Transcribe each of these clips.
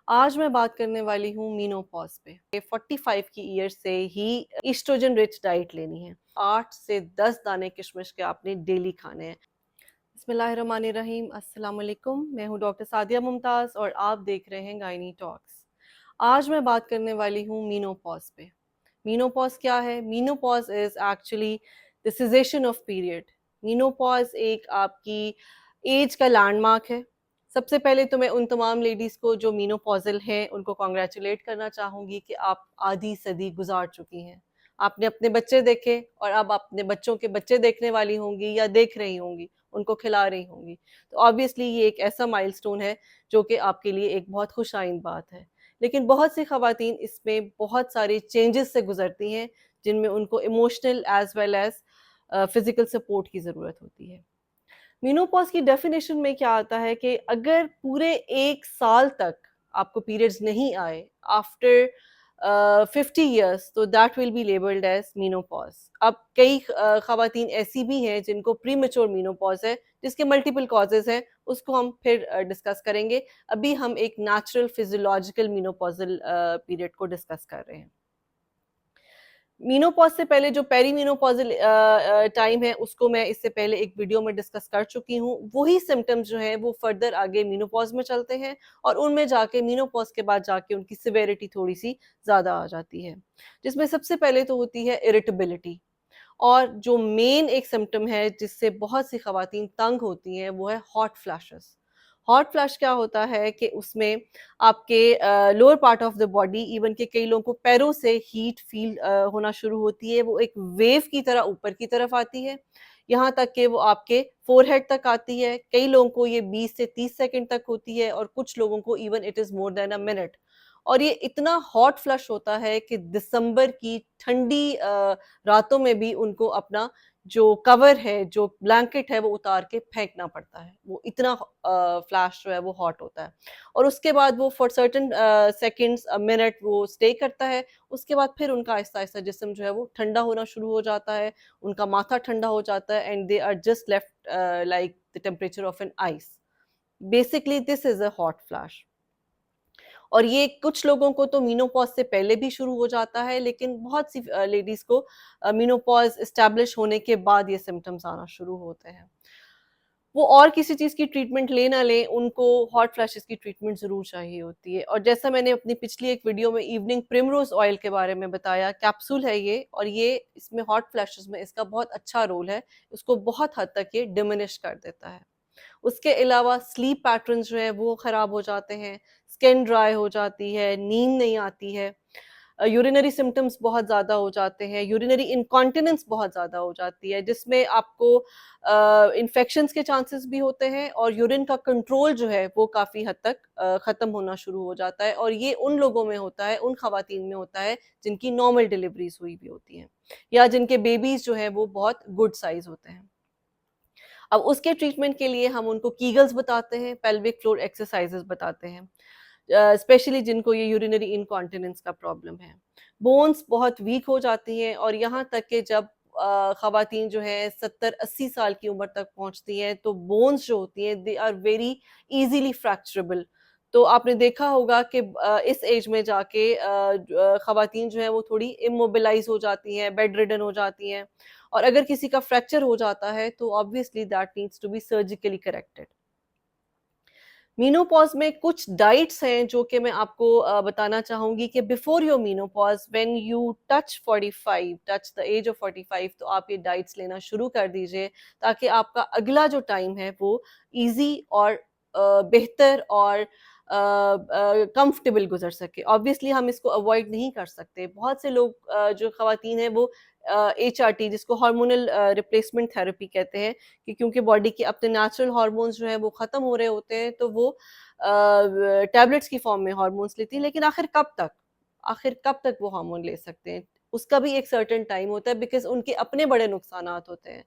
आज मैं बात करने वाली हूँ मीनोपॉज पे। 45 की ईयर से ही ईस्ट्रोजन रिच डाइट लेनी है। 8 से 10 दाने किशमिश के आपने डेली खाने हैं। बिस्मिल्लाहिर्रहमानिर्रहीम, अस्सलाम वालेकुम। मैं हूँ डॉक्टर सादिया मुमताज़ और आप देख रहे हैं गायनी टॉक्स। आज मैं बात करने वाली हूँ मीनोपॉज पे। मीनोपॉज क्या है? Menopause is actually the cessation of period. Menopause एक आपकी एज का लैंडमार्क है। सबसे पहले तो मैं उन तमाम लेडीज़ को जो मीनोपॉज़ल हैं, उनको कांग्रेचुलेट करना चाहूँगी कि आप आधी सदी गुज़ार चुकी हैं। आपने अपने बच्चे देखे और अब अपने बच्चों के बच्चे देखने वाली होंगी या देख रही होंगी, उनको खिला रही होंगी। तो ऑब्वियसली ये एक ऐसा माइलस्टोन है, जो कि आपके लिए एक बहुत खुशाइंद बात है। लेकिन बहुत सी ख़वातीन इसमें बहुत सारे चेंजेस से गुज़रती हैं, जिनमें उनको emotional as well as physical support की ज़रूरत होती है। मेनोपॉज़ की डेफिनेशन में क्या आता है कि अगर पूरे 1 साल तक आपको पीरियड्स नहीं आए आफ्टर 50 इयर्स, तो that will be labelled as menopause. अब कई ख़वातीन ऐसी भी हैं जिनको प्रीमैच्योर मेनोपॉज़ है, जिसके मल्टीपल कॉजेज़ हैं, उसको हम फिर डिस्कस करेंगे। अभी हम एक नेचुरल फिज़ियोलॉजिकल मेनोपॉज़ल पीरियड को डिस्कस कर रहे हैं। मेनोपॉज़ से पहले जो पेरीमेनोपॉज़ल टाइम है, उसको मैं इससे पहले एक वीडियो में डिस्कस कर चुकी हूँ। वही सिम्पटम्स जो हैं वो फर्दर आगे मेनोपॉज़ में चलते हैं और उनमें जाके मेनोपॉज़ के बाद जाके उनकी सिवियरिटी थोड़ी-सी ज़्यादा आ जाती है। जिसमें सबसे पहले तो होती है इरिटेबिलिटी, और जो मेन एक सिम्पटम है जिससे बहुत सी ख़वातीन तंग होती हैं, वो है हॉट फ्लैशेस। हॉट फ्लैश क्या होता है कि उसमें आपके lower part of the body, even के कई लोगों को पैरों से हीट फील होना शुरू होती है। वो एक वेव की तरह ऊपर की तरफ आती है, यहाँ तक कि वो आपके फोरहेड तक आती है। कई लोगों को ये 20 से 30 सेकंड तक होती है और कुछ लोगों को even it is more than a minute. और ये इतना हॉट फ्लश होता है कि दिसंबर की ठंडी रातों में भी उनको अपना जो कवर है, जो ब्लैंकेट है, वो उतार के फेंकना पड़ता है। वो इतना फ्लैश जो है वो हॉट होता है और उसके बाद वो for certain seconds, a minute वो स्टे करता है। उसके बाद फिर उनका आहिस्ता-आहिस्ता जिस्म जो है वो ठंडा होना शुरू हो जाता है, उनका माथा ठंडा हो जाता है and they are just left like the temperature of an ice. Basically this is a hot flash. और ये कुछ लोगों को तो मेनोपॉज़ से पहले भी शुरू हो जाता है, लेकिन बहुत सी लेडीज़ को मेनोपॉज़ एस्टेब्लिश होने के बाद ये सिम्पटम्स आना शुरू होते हैं। वो और किसी चीज़ की ट्रीटमेंट लें ना लें, उनको हॉट फ्लैशेज़ की ट्रीटमेंट ज़रूर चाहिए होती है। और जैसा मैंने अपनी पिछली एक वीडियो में इवनिंग प्रिमरोज़ ऑयल के बारे में बताया, कैप्सूल है ये, और ये इसमें हॉट फ्लैशेज़ में इसका बहुत अच्छा रोल है। उसको बहुत हद तक ये डिमिनिश कर देता है। उसके अलावा स्लीप पैटर्न्स जो हैं वो ख़राब हो जाते हैं, स्किन ड्राई हो जाती है, नींद नहीं आती है, यूरिनरी सिम्पटम्स बहुत ज़्यादा हो जाते हैं, यूरिनरी इनकॉन्टिनेंस बहुत ज़्यादा हो जाती है, जिसमें आपको इन्फेक्शंस के चांसेस भी होते हैं और यूरिन का कंट्रोल जो है वो काफ़ी हद तक ख़त्म होना शुरू हो जाता है। और ये उन लोगों में होता है, उन ख़वातीन में होता है जिनकी नॉर्मल डिलीवरीज़ हुई भी होती हैं या जिनके बेबीज़ जो हैं वो बहुत गुड साइज़ होते हैं। अब उसके ट्रीटमेंट के लिए हम उनको कीगल्स बताते हैं, पेल्विक फ्लोर एक्सरसाइजेस बताते हैं, स्पेशली जिनको ये यूरिनरी इनकॉन्टिनेंस का प्रॉब्लम है। बोन्स बहुत वीक हो जाती हैं और यहाँ तक कि जब ख़वातीन जो हैं 70-80 साल की उम्र तक पहुँचती हैं, तो बोन्स जो होती हैं दे आर वेरी ईज़िली फ्रैक्चरेबल। तो आपने देखा होगा कि इस एज में जाके ख़वातीन जो हैं वो थोड़ी इमोबिलाइज़ हो जाती हैं, बेड रिडन हो जाती हैं, और अगर किसी का फ्रैक्चर हो जाता है तो obviously that needs to be surgically corrected. Menopause में कुछ डाइट्स हैं जो कि मैं आपको बताना चाहूँगी कि before your menopause, when you touch 45, touch the age of 45, तो आप ये डाइट्स लेना शुरू कर दीजिए, ताकि आपका अगला जो टाइम है वो ईज़ी और बेहतर और कंफर्टेबल गुज़र सके। ऑब्वियसली हम इसको अवॉइड नहीं कर सकते। बहुत से लोग जो ख़वातीन हैं वो एचआरटी, जिसको हार्मोनल रिप्लेसमेंट थेरेपी कहते हैं, कि क्योंकि बॉडी के अपने नेचुरल हार्मोन्स जो हैं वो ख़त्म हो रहे होते हैं, तो वो टैबलेट्स की फॉर्म में हार्मोन्स लेती हैं। लेकिन आखिर कब तक वो हार्मोन ले सकते हैं? उसका भी एक सर्टेन टाइम होता है, बिकॉज़ उनके अपने बड़े नुकसानात होते हैं।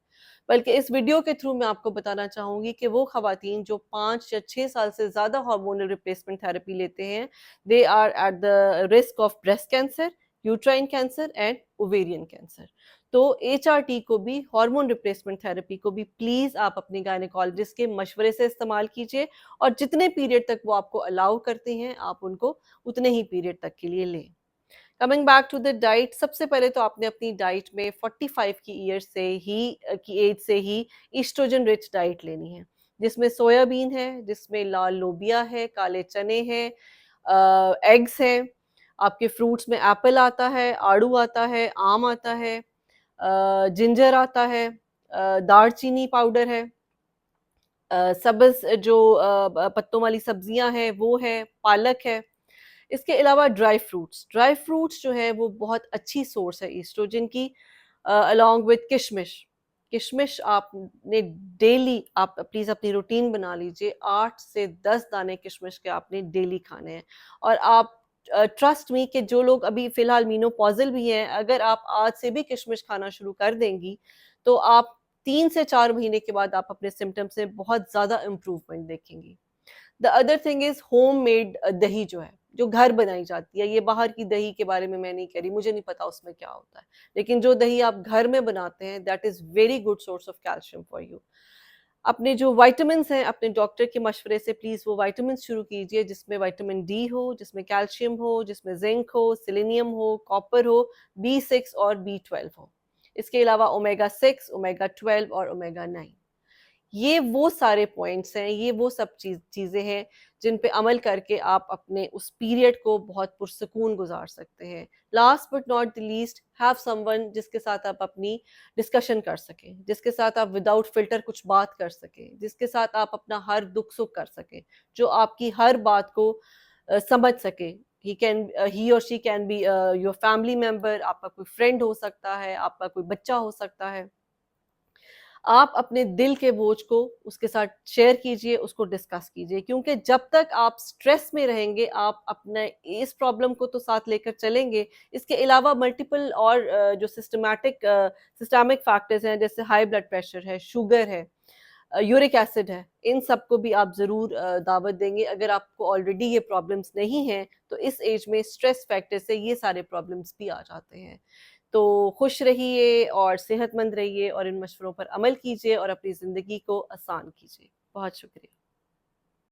बल्कि इस वीडियो के थ्रू मैं आपको बताना चाहूँगी कि वो ख़वातीन जो 5 या 6 साल से ज़्यादा हार्मोनल रिप्लेसमेंट थेरेपी लेते हैं, they are at the risk of breast cancer, uterine cancer and ovarian cancer. तो HRT को भी, हार्मोन रिप्लेसमेंट थेरेपी को भी प्लीज़ आप अपनी गायनेकोलॉजिस्ट के मशवरे से इस्तेमाल कीजिए, और जितने पीरियड तक वो आपको अलाउ करती हैं, आप उनको उतने ही पीरियड तक के लिए लें। Coming back to the diet, सबसे पहले तो आपने अपनी डाइट में 45 की ईयर से ही की एज से ही ईस्ट्रोजन रिच डाइट लेनी है, जिसमें सोयाबीन है, जिसमें लाल लोबिया है, काले चने हैं, एग्स हैं, आपके फ्रूट्स में एप्पल आता है, आड़ू आता है, आम आता है, जिंजर आता है, दालचीनी पाउडर है, सब्ज़ जो पत्तों वाली सब्जियां हैं वो है, पालक है। इसके अलावा ड्राई फ्रूट्स जो है वो बहुत अच्छी सोर्स है ईस्ट्रोजन की, अलोंग विद किशमिश। किशमिश आपने डेली, आप प्लीज़ अपनी रूटीन बना लीजिए, 8 से 10 दाने किशमिश के आपने डेली खाने हैं। और आप ट्रस्ट मी कि जो लोग अभी फ़िलहाल मेनोपॉज़ल भी हैं, अगर आप आज से भी किशमिश खाना शुरू कर देंगी, तो आप 3 से 4 महीने के बाद आप अपने सिम्पटम्स में बहुत ज़्यादा इम्प्रूवमेंट देखेंगी। The other thing is homemade दही जो है, जो घर बनाई जाती है, ये बाहर की दही के बारे में मैं नहीं कह रही, मुझे नहीं पता उसमें क्या होता है। लेकिन जो दही आप घर में बनाते हैं, that is very good source of calcium for you. अपने जो विटामिन्स हैं, अपने डॉक्टर के मशवरे से प्लीज़ वो विटामिन्स शुरू कीजिए, जिसमें विटामिन डी हो, जिसमें कैल्शियम हो, जिसमें ज़िंक हो, सेलेनियम हो, कॉपर हो, B6 और B12 हो। इसके अलावा ओमेगा 6, ओमेगा 12 और ओमेगा 9। ये वो सारे पॉइंट्स हैं, ये वो सब चीज़ें हैं जिन पे अमल करके आप अपने उस पीरियड को बहुत पुरसुकून गुज़ार सकते हैं। Last but not the least, have someone जिसके साथ आप अपनी डिस्कशन कर सकें, जिसके साथ आप विदाउट फ़िल्टर कुछ बात कर सकें, जिसके साथ आप अपना हर दुख-सुख कर सकें, जो आपकी हर बात को समझ सके। ही और she can be your family member, आपका कोई फ्रेंड हो सकता है, आपका कोई बच्चा हो सकता है। आप अपने दिल के बोझ को उसके साथ शेयर कीजिए, उसको डिस्कस कीजिए, क्योंकि जब तक आप स्ट्रेस में रहेंगे, आप अपने इस प्रॉब्लम को तो साथ लेकर चलेंगे। इसके अलावा मल्टीपल और जो सिस्टमिक फैक्टर्स हैं, जैसे हाई ब्लड प्रेशर है, शुगर है, यूरिक एसिड है, इन सबको भी आप ज़रूर दावत देंगे। अगर आपको ऑलरेडी ये प्रॉब्लम्स नहीं हैं, तो इस एज में स्ट्रेस फैक्टर से ये सारे प्रॉब्लम्स भी आ जाते हैं। तो खुश रहिए और सेहतमंद रहिए, और इन मशवरों पर अमल कीजिए और अपनी ज़िंदगी को आसान कीजिए। बहुत शुक्रिया।